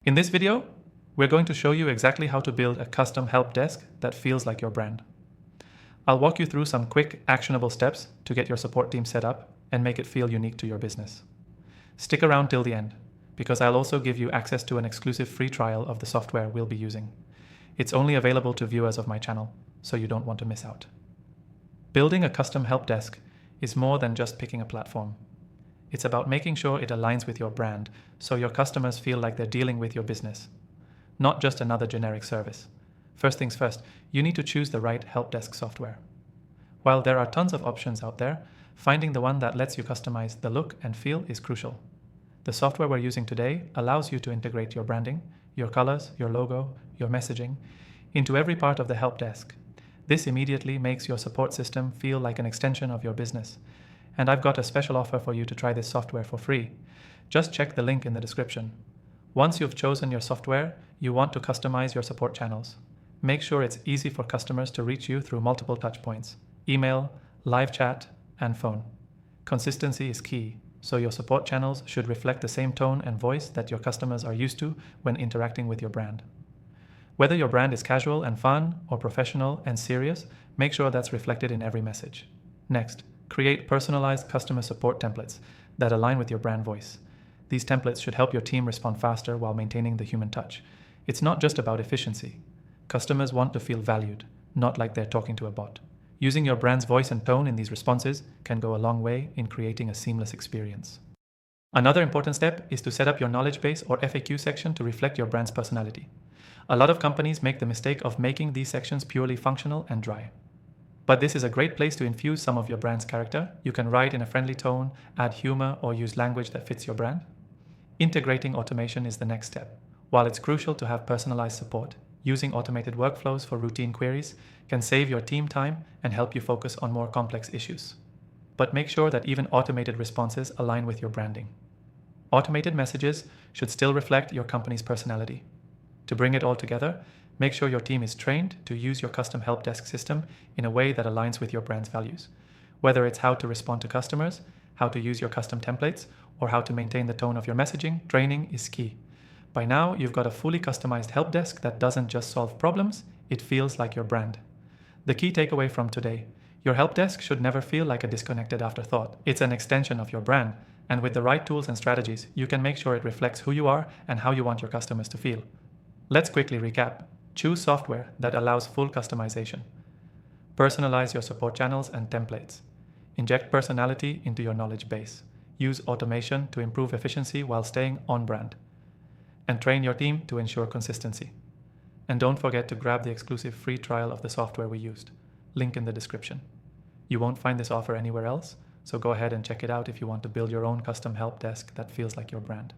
In this video, we're going to show you exactly how to build a custom help desk that feels like your brand. I'll walk you through some quick, actionable steps to get your support team set up and make it feel unique to your business. Stick around till the end, because I'll also give you access to an exclusive free trial of the software we'll be using. It's only available to viewers of my channel, so you don't want to miss out. Building a custom help desk is more than just picking a platform. It's about making sure it aligns with your brand, so your customers feel like they're dealing with your business, not just another generic service. First things first, you need to choose the right help desk software. While there are tons of options out there, finding the one that lets you customize the look and feel is crucial. The software we're using today allows you to integrate your branding, your colors, your logo, your messaging into every part of the help desk. This immediately makes your support system feel like an extension of your business. And I've got a special offer for you to try this software for free. Just check the link in the description. Once you've chosen your software, you want to customize your support channels. Make sure it's easy for customers to reach you through multiple touchpoints: email, live chat, and phone. Consistency is key, so your support channels should reflect the same tone and voice that your customers are used to when interacting with your brand. Whether your brand is casual and fun or professional and serious, make sure that's reflected in every message. Next, create personalized customer support templates that align with your brand voice. These templates should help your team respond faster while maintaining the human touch. It's not just about efficiency. Customers want to feel valued, not like they're talking to a bot. Using your brand's voice and tone in these responses can go a long way in creating a seamless experience. Another important step is to set up your knowledge base or FAQ section to reflect your brand's personality. A lot of companies make the mistake of making these sections purely functional and dry. But this is a great place to infuse some of your brand's character. You can write in a friendly tone, add humor, or use language that fits your brand. Integrating automation is the next step. While it's crucial to have personalized support, using automated workflows for routine queries can save your team time and help you focus on more complex issues. But make sure that even automated responses align with your branding. Automated messages should still reflect your company's personality. To bring it all together, make sure your team is trained to use your custom help desk system in a way that aligns with your brand's values. Whether it's how to respond to customers, how to use your custom templates, or how to maintain the tone of your messaging, training is key. By now, you've got a fully customized help desk that doesn't just solve problems, it feels like your brand. The key takeaway from today: your help desk should never feel like a disconnected afterthought. It's an extension of your brand, and with the right tools and strategies, you can make sure it reflects who you are and how you want your customers to feel. Let's quickly recap. Choose software that allows full customization. Personalize your support channels and templates. Inject personality into your knowledge base. Use automation to improve efficiency while staying on brand. And train your team to ensure consistency. And don't forget to grab the exclusive free trial of the software we used. Link in the description. You won't find this offer anywhere else, so go ahead and check it out if you want to build your own custom help desk that feels like your brand.